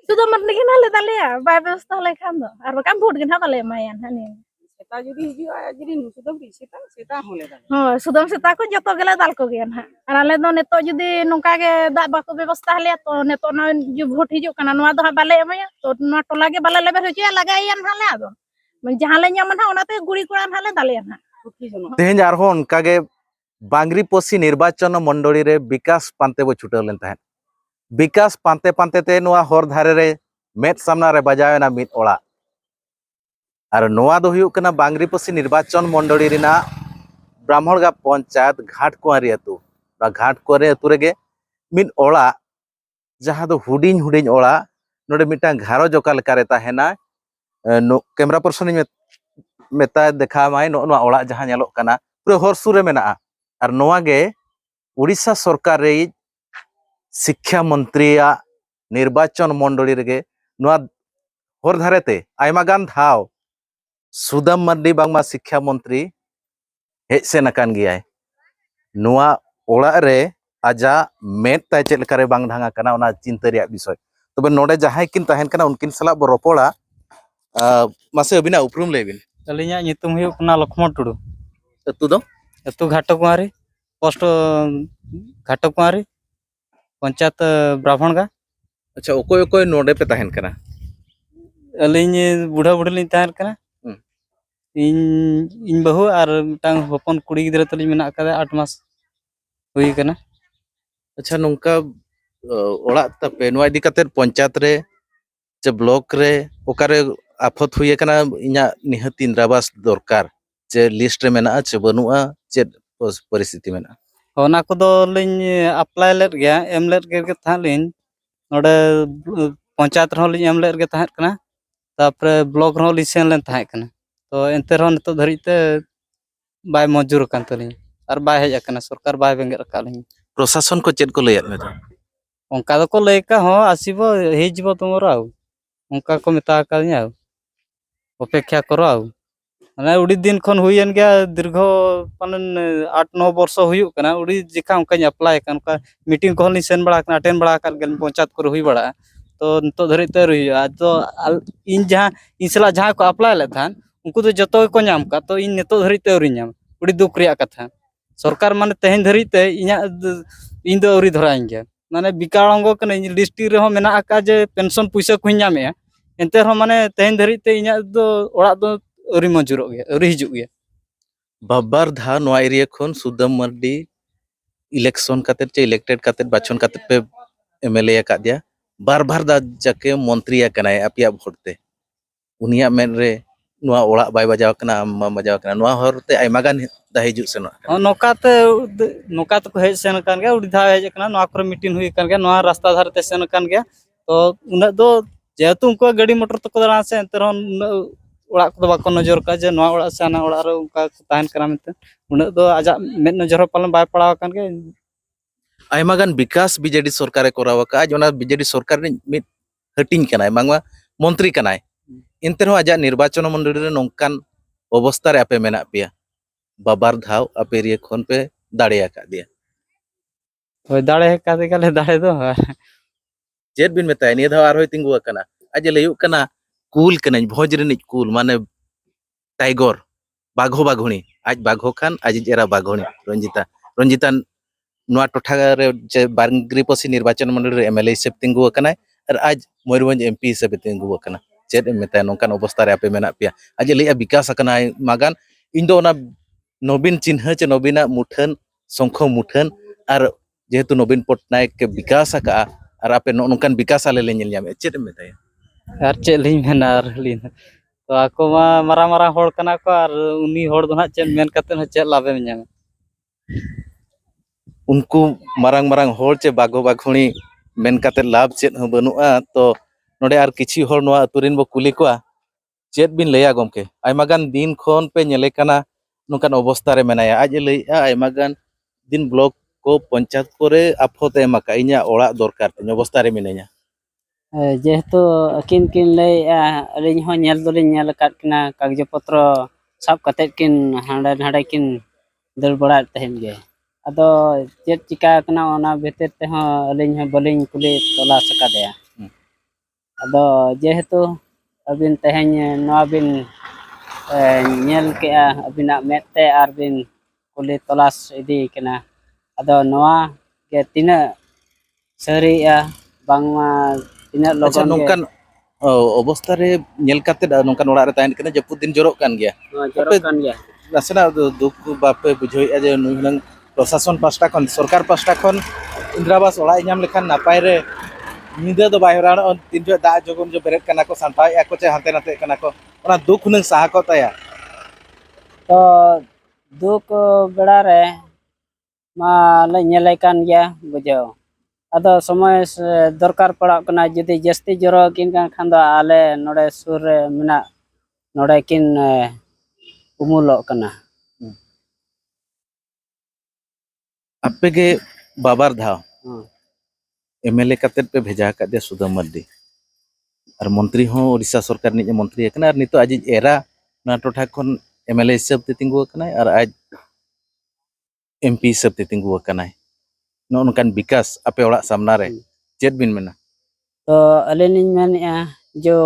sudah mending hale dalea bai ବ୍ୟବস্থা hale khan do ar bakam vote gin hale mayan hani সেটা যদি হিজুয়া যদি সুদম সেটা সেটা হলে দাঁড়ায় ho sudam seta ko joto gele dal ko gian ha ar ale do neto judi nongka ge dak bako ବ୍ୟବস্থা hale to neto na ju vote hijuk kana noa do ha bale emaya to noa tola ge bale lebe hoje lagaian hale ado jahan le nyaman ha onate guri kuran hale dalean ha तेहें आरहों उनकागे बांगरी पोसी निर्वाचन मंडली रे विकास पांते बो छुटल लेन ताहें विकास पांते पांते ते नोआ होर धारे रे मेट सामना रे बजावेना मिट ओड़ा आर नोआ दो हुयुक कना बांगरी पोसी निर्वाचन मंडली रिना ब्राह्मणगा पंचायत घाट कुआरी अतु बा घाट कुआरी अतु रेगे मिट ओड़ा जहां दो हुडिंग हुडिंग ओड़ा नोडे मिटा घारो जोका लेका रे ताहेना कैमरा पर्सन मेता देखा माय नो ओड़ा जहां नेलोक कना पूरे हर सुरे मेना और नोआ गे उड़ीसा सरकार रे शिक्षा मंत्री निर्वाचन मंडली रे नोआ हर धारेते आयमा गान धाव सुदाम मार्डी बांगमा शिक्षा मंत्री हेज सेन अकान गियाय नोआ ओड़ा रे आजा मेट ताय चेद लेका रे बांग धांगा कना ओना चिंता रिया विषय तबे नोडे जहां किन ताहेन कना उनकिन सला बो रोपोड़ा मासे अबिना उपरुम लेबिन अलिया नितुम हुयुक कना लक्ष्मण टुडू अतु दो अतु घाटकुआरी पोस्ट घाटकुआरी पंचायत ब्राह्मणगा अच्छा ओकोय ओकोय नोडे पे ताहेन कना अलिन बुढ़ा बुढ़ी लिन ताहेन कना इन इन बहु और मिटांग हपन कुड़ी गिद्रा तलिन मेना कदा 8 मास हुई कना अच्छा नोंका ओड़ा तपे नोआ इदी कते पंचायत रे जे ब्लॉक रे ओकारे आफत हुई कना इना निहति इंद्रावास दरकार जे लिस्ट रे मेना चे बनुआ चे परिस्थिति मेना ओना कोदो लिन अप्लाई लेट गया एम लेट के थालिन नोडे पंचायत रो लिन एम लेट के थात कना तापरे ब्लॉक रो लिसेन लेन थात कना तो एंते रो नतो धरिते बाय मंजूर कान तलिन और बाय हेज कना सरकार बाय बेंगे रकालिन प्रशासन को चेद को लेयत में ओंका दो को लेका हो आसीबो हेजबो तुमरो आउ ओंका को मेता कानिया अपेक्षा करो आउ माने उडी दिन खन हुयन गया दीर्घ पालन 8-9 वर्ष हुयु कना उडी जिका ओंका अप्लाई कन का मीटिंग को सेन बड़ा कना अटेंड बड़ा कर गेल पंचायत को हुई बड़ा तो नतो धरिते रहियो तो इन जहां इसला जहां को अप्लाई ले थान उनको तो जतो को नाम का तो इन नतो धरिते उरी नाम उडी दुख रिया कथा सरकार माने तेहन धरिते इना इन दो उरी धराइन गया माने बिकाळंगो कने लिस्ट रे हो मेना का जे पेंशन पैसा को नामे एंते हो माने तेहन धरिते इना दो ओड़ा दो उरी मंजूरो गया उरी हिजु गया बाबर धा नोआ एरिया खन सुदाम मार्डी इलेक्शन काते चे इलेक्टेड काते बाचन काते पे एमएलए का दिया बार बार दा जाके मंत्री कनाय अपिया भोटते उनिया मेन रे नोआ ओड़ा बाय बजाव कना बजाव कना नोआ हरते आयमा गान दा हिजु सेनो नोकाते को हेज सेन कान गया उडी धा हेज कना नोआ कर मीटिंग हुई कान गया नोआ रास्ता धारते सेन कान गया तो उना दो जेतु उनको गाड़ी मोटर तक दरा से एंते ओड़ा को बाको नजर का जे नोआ ओड़ा से ना ओड़ा रे उनका ताहन कना मेते उना दो आजा मेद नजर पालन बाय पड़ाव कान गया आयमा गान विकास बीजेडी सरकार कराव का आज ओना बीजेडी सरकार नि मिट हटिंग कनाय मांगवा मंत्री कनाय इनते हो आजा निर्वाचन मंडली रे नोंकान अवस्था रे आपे मेना पिया बाबार धाव आपे एरिया खन पे दाड़ेया का दिया होय दाड़े का दे गले दाड़े दो चेद बिन मेताय निया धाव आर होय तिंगु कना आज लेयु कना कूल कना भोज रे कूल माने टाइगर बाघो बाघुणी आज बाघो खान आज जेरा बाघुणी रंजिता रंजिता नोआ टोठा रे जे बांगरी पोसी निर्वाचन मंडली रे एमएलए हिसाब तिंगु कना और आज मयूरभंज एमपी हिसाब तिंगु कना चेद मेताय नोंकान अवस्था रे आपे मेना पिया आज लेया विकास कना मागान इन दो ना नवीन चिन्ह चे नवीना मुठन संखो मुठन और जेहेतु नवीन पटनायक के विकास का और आपे नोंकान विकास आले ले नेल चे मेताय और चे लिन मेना लिन तो आको मा मारा मारा होड़ कना को और उनी होड़ दो ना चे मेन कते चे लाभे मेना उनको मारांग मारांग होड़ चे बाघो बाघुणी मेन कते लाभ चेद हो बनुआ तो नोडे आर किछि होड़ नोआ अतुरिन बो कुली कोआ चेद बिन लेया गमके आयमा गान दिन खन पे नेले कना नोंकान अवस्था रे मेनाया आज लेया आयमा गान दिन ब्लॉक को पंचायत करे आफत एमाका इना ओड़ा दरकार ते अवस्था रे मेनाया जेहेतु किन किन लय अलिन हो नेल दोलिन नेल काट किना कागज पत्र सब कते किन हांडे हांडे किन दल बड़ा तहन गे अदो चेत चिका कना ओना भीतर ते हो अलिन हो बलिन कुली तोला सका दया ado jehetu abin tehnya noa bin nyel kea abinak mete ar bin kulit tolas idi kena ado noa ke tina seri ya bangma tina Acha logon ke nongkan অবস্থা রে nyel kate nongkan orak re tahen kena japut din jorok kan gya jorok kan ya nasena duk bape bujhoy aje nung prosason pasta kon sarkar pasta kon indrabas orak nyam lekhan napai re nyida do bai horan on tin jo da jogon jo beret kana ko santai ako che hante nate kana ko ona duk nung saha ko taya to duk beda re ma le nyelai kan ya bujo ado সময় দরকার পড়াক kana যদি জাস্তি জoro kin kan khan do ale node sur re mena node kin umulok kana apege babar dhao MLA कते पे भेजा का दे सुधा मर्दी और मंत्री हो ओडिशा सरकार नि मंत्री कना और नितो आज एरा ना टोठा खन एमएलए हिसाब ते तिंगु कना और आज एमपी हिसाब ते तिंगु कना नो नोकान विकास आपे ओड़ा सामना रे चेत बिन मेना तो alin menia jo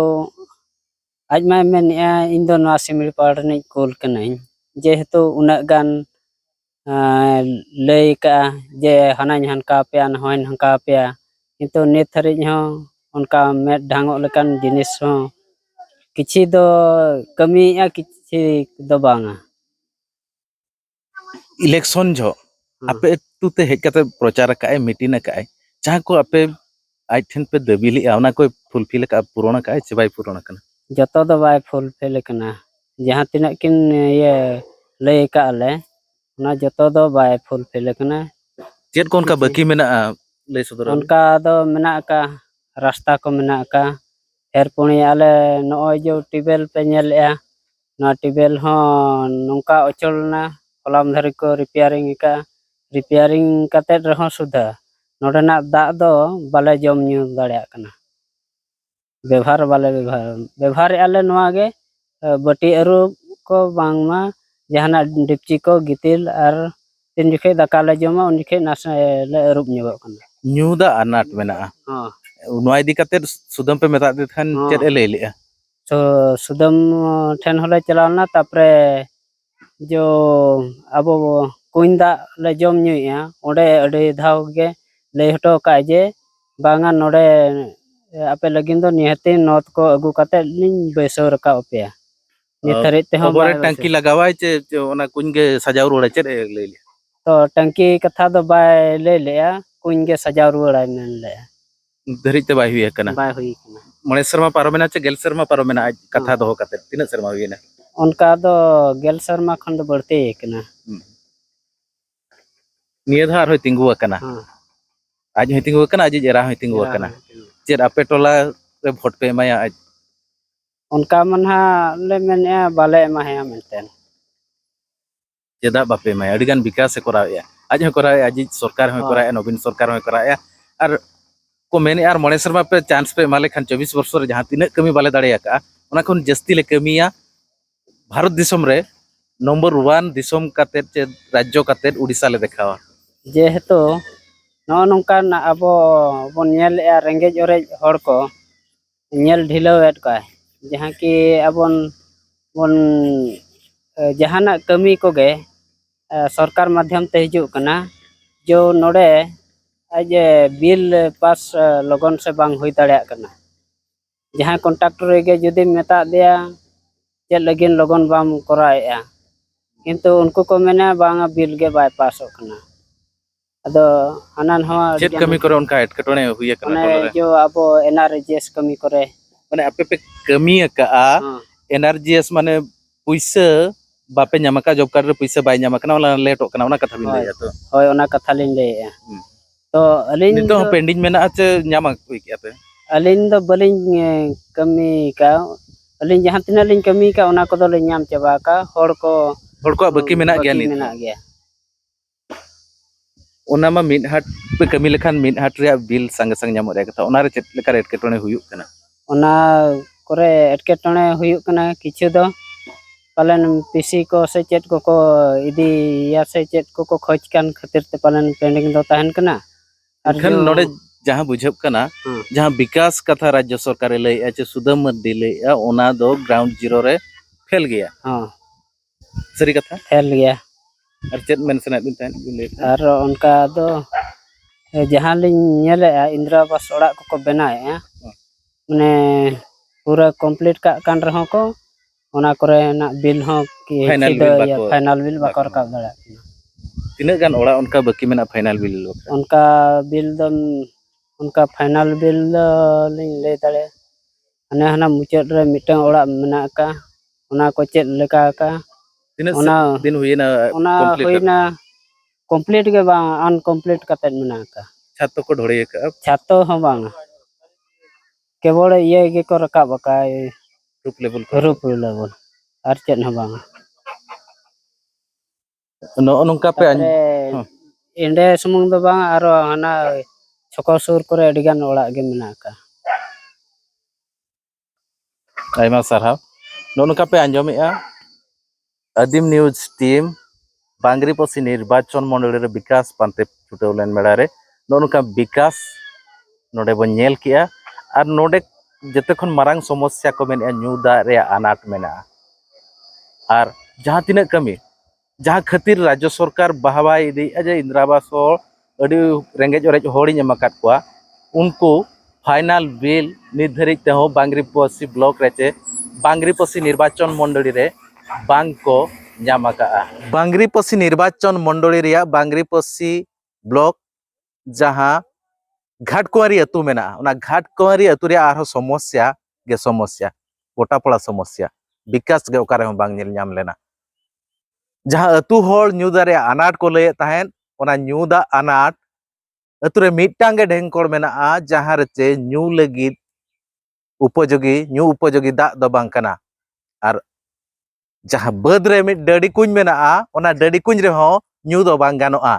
aj ma menia indo no asimil parni kol kanai jehetu unak gan lay ka je hanan hanka pe an hoin hanka pe itu nit hari ho onka met dhangok lekan jenis ho kichi do kami ya kichi do banga election जो आपे तू ते हेक कते प्रचार काए meeting काए जहां को आपे आज ठन पे दबिली आना कोई फुलफिल का पूर्ण काए से भाई पूर्ण कना joto do bai full fill kana jahan tinak kin ye lay ka ale na joto do bai full fill kana चेत कोन का बाकी मेना ले सदर उनका दो मेना का रास्ता को मेना का फिर पुणी आले नॉय जो टिबेल पे नेल या ना टिबेल हो नोंका अचलना कलम धरी को रिपेयरिंग कते रहो सुधा नोडना दा दो बाले जम न्यू दाड़िया कना व्यवहार बाले व्यवहार आले नोआ गे बटी अरु को बांगमा जहाना डिपची को गितिल और तीन जुखे दाका ले जमा उन जुखे नास ले अरुप न्यू कना न्यूदा अनाट मेना हां नोआ इदी कते सुदम पे मेता दे खान चेत ले लिया तो सुदम ठेन होले चलावना तापरे जो अब कुंदा ले जम न्यूया ओडे अडे धाव गे ले हटो का जे बांगा नोडे आपे लगिन दो निहते नोत को अगु कते लिन बेसो रका ओपया निथरे ते हम ओबरे टंकी लगावाय चे ओना कुंगे सजाव रोड़े चेत ले लिया तो टंकी कथा दो बाय ले लेया कुंगे सजाव रुड़ा मेन ले धरी ते बाय हुई कना बाय हुई कना मणे शर्मा पारोमेना चे गेल शर्मा पारोमेना आज कथा दो कते तीन शर्मा हुई ना उनका दो गेल शर्मा खंड बढ़ते कना नियधार होय तिंगु कना आज होय तिंगु कना आज एरा होय तिंगु कना चेत आपे टोला रे वोट पे माया आज उनका मनहा ले मेने बाले माया मेंटेन चेदा बापे माया अडिगान विकास से कराया आज हो कराया आज सरकार हो कराया नवीन सरकार हो कराया और को मेने यार मणे शर्मा पे चांस पे माले खान 24 वर्ष रे जहां तीन कमी बाले दाड़िया का ओना खन जस्ती ले कमिया भारत दिसम रे नंबर 1 दिसम काते चे राज्य काते उड़ीसा ले देखावा जेहेतु नो नोंकान अबो बन नेल रेंगेज ओरेज हड़ को नेल ढिलवेट का जहां कि अबन बन जहाना कमी को गे सरकार माध्यम ते हिजु कना जो नोडे आज बिल पास लगन से बांग हुई दाड़िया कना जहां कॉन्ट्रैक्टर गे जदि मेता दिया चे लगिन लगन बाम कराया किंतु उनको को मेना बांगा बिल गे बाय पास कना अदो हानान हो चेत कमी करे उनका एटकटोने हुई कना माने जो अब एनआरजीएस कमी करे माने आपे पे कमी का एनआरजीएस माने पैसा बापे ᱧᱟᱢᱟᱠᱟ जॉब कार्ड रे पैसा बाय ᱧᱟᱢᱟᱠana ओला लेटो कना ओना कथा बिन लेया तो होय ओना कथा लिन ले तो अलिन नितो पेंडिंग मेना आचे ᱧᱟᱢᱟ हुई के आपे अलिन दो बलिन कमी का अलिन जहां तिना लिन कमी का ओना को दो ले ᱧाम चबा का होड़ को बाकी मेना गया नि मेना गया ओना मा मिड हाट पे कमी लेखान मिड हाट रे बिल संग संग ᱧᱟᱢᱚᱜ रे कथा ओना रे चेत लेका एटकेटोने हुयुक कना ओना करे एटकेटोने हुयुक कना किछु दो पालन पीसी को से चेत को इदी या से चेत को खोज कान खातिर ते पालन पेंडिंग दो तहन कना अखन नोडे जहाँ बुझब कना हाँ। जहाँ विकास कथा राज्य सरकार लैया चे सुदाम मर्दी लैया ओना दो ग्राउंड जीरो रे फेल गया हाँ सरी कथा फेल गया और चेत मेन सना बिन तहन बिन लैया और उनका दो जहाँ लिंग नेलेआ इंदिरा आवास ओड़ा को बनाए माने पूरा कंप्लीट का कान रहो को ओना करे ना बिल हो कि फाइनल बिल बाको रकाब दाड़ा तीना गान ओड़ा उनका बाकी मेना फाइनल बिल उनका बिल दम उनका फाइनल बिल लिंग ले दाड़े अने हना मुचाद रे मिटन ओड़ा मेना का ओना को चेत लेका का तीना ओना दिन हुईना ओना होइना कंप्लीट के बा अनकंप्लीट कते मेना का छातो को ढोड़े का छातो हो बांग केवल ये के को रकाब का रूप लेवल और चेत हो बांग नो नोंका पे इंडे सुमुंग दो बांग आरो हना छको सुर करे अडिगान ओड़ा गे मेना का आयमा सारहा नो नोंका पे आंजोमेआ आदिम न्यूज टीम बांग्रीपोसी निर्वाचन मंडल रे विकास पांते छुटौलेन मेला रे नो नोंका विकास नोडे बन नेल किया और नोडे जते खन मारांग समस्या को मेन न्यू दा रे अनाट मेना और जहां तिना कमी जहां खातिर राज्य सरकार बहावा इदी अजे इंदिरा आवास अडी रेंगेज ओरेज होड़ी एमाकात कोआ उनको फाइनल बिल निर्धारित ते हो बांग्रीपोसी ब्लॉक रेचे बांग्रीपोसी निर्वाचन मंडली रे बांग को ᱧᱟᱢᱟᱠᱟᱜᱼᱟ बांग्रीपोसी निर्वाचन मंडली रिया बांग्रीपोसी ब्लॉक जहां घाटकुआरी अतु मेना ओना घाटकुआरी अतु रे आरो समस्या गोटापड़ा समस्या विकास गे ओकारे हो बांग नेल ᱧᱟᱢ लेना जहां अतु होड़ ᱧᱩ ᱫᱟᱨᱮ अनाट को लय ताहेन ओना ᱧᱩ दा अनाट अतु रे मिटांग गे ढेंकोड़ मेना जहां रे ᱧᱩ लगित उपयोगी दा दो बांग कना और जहां बद रे मिट डडी कुंज मेना ओना डडी कुंज रे हो ᱧᱩ दो बांग गानोआ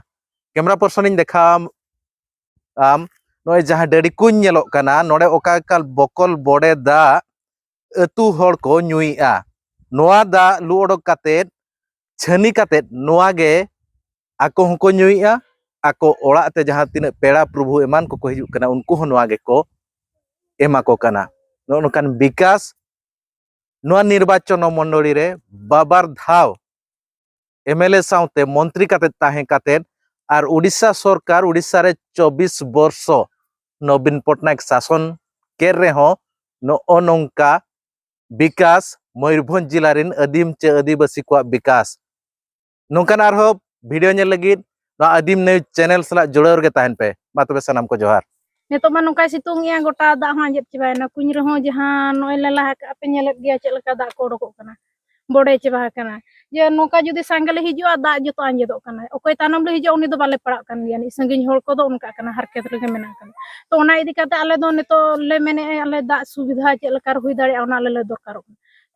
कैमरा पर्सन इन देखा आम नोय जहां डडी कुंज नेलो कना नोडे ओकाकाल बकल बड़े दा अतु होड़ को ᱧᱩᱭᱟ नोआ दा लु ओडक काते छानी काते नोआ गे आको हको ᱧᱩᱭᱟ आको ओड़ा ते जहां तिना पेड़ा प्रभु एमान को हिजुक कना उनको हो नोआ गे को एमा को कना नोनकान विकास नोआ निर्वाचन मंडली रे बाबार धाव एमएलए साउते मंत्री काते ताहे काते और उड़ीसा सरकार उड़ीसा रे 24 वर्ष नवीन पटनायक शासन केर रे हो नो नोंका विकास मयूरभंज जिला रिन आदिम चे आदिवासी को विकास नोंकान आरो वीडियो नेल लगित आदिम न्यूज चैनल सला जुड़ावर गे ताहेन पे मा तबे सनाम को जोहार नितो मा नोंका सितुंग या गोटा दा हा जेब चिबायना कुኝ रहो जहां नोय लला का पे नेलत गया चेल का दा को डको कना बड़े चिबा कना जे नोंका जुदी सांगले हिजुआ दा जतो आंजेदो कना ओकय तानम ले हिजो उनी दो बाले पड़ा कन गया नि संगिन होड़ को दो उनका कना हरकत लगे मेना कना तो ओना इदी काते आले दो नितो ले मेने आले दा सुविधा चेल कर हुई दाड़े ओना ले दरकारो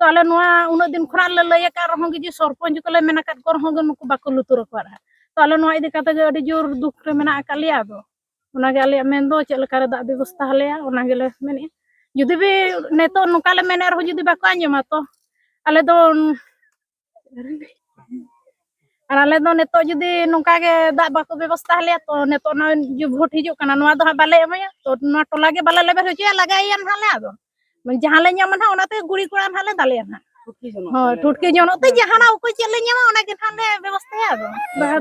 तो आले नोआ उना दिन खरा ले लय का रहो गे जे सरपंच को ले मेना काट को रहो गे नुको बाको लुतुर को रहा तो आले नोआ इदी काते गे अडी जोर दुख रे मेना का लिया दो ओना गे आले मेन दो चेल कर दा व्यवस्था हलेया ओना गे ले मेने जुदी भी नेतो नुका ले मेने रहो जुदी बाको आंजमा तो आले दो और आले दो नेतो जुदी नुका गे दा बाको व्यवस्था हलेया तो नेतो ना जो वोट हिजो कना नोआ दो बाले एमया तो नोआ टोला गे बाले लेबे होचिया लगाइयान हाले आदो जहां ले ᱧᱟᱢᱟ ना ओनाते गुड़ी कुड़ा हाले दाले ना हां ठुटके जनो ते जहां ना को चले ᱧᱟᱢᱟ ओना गे हाले व्यवस्था है आदो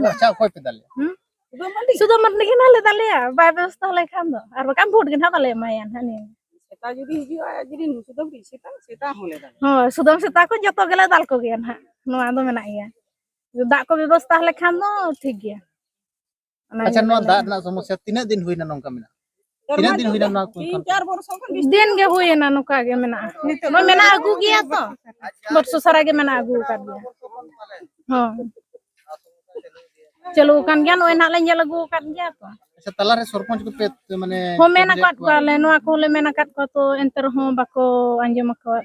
अच्छा कोई पे दाले सुदो मरने के नाले दाले बाय व्यवस्था ले खान दो और बका वोट गे ना बाले मायान हानि सेता जुदी हिजुआ जुदी सुदम सेता होले दाले हां सुदम सेता को जतो गेले दाल को गे ना नोआ दो मेना गया दा को व्यवस्था ले खान दो ठीक गया अच्छा नो दा ना समस्या तीना दिन हुईना नोंका मेना तीना दिन हुईना ना 3-4 वर्ष खन दिन गे हुए ना नुका गे मेना नो मेना आगु गया तो वर्ष सारा गे मेना आगु कर दिया हां चलो कान गया नो एना ले नेल आगु कर दिया तो अच्छा तला रे सरपंच को पे माने हो मेना काट को ले नो को ले मेना काट को तो एंतर हो बाको अंजम को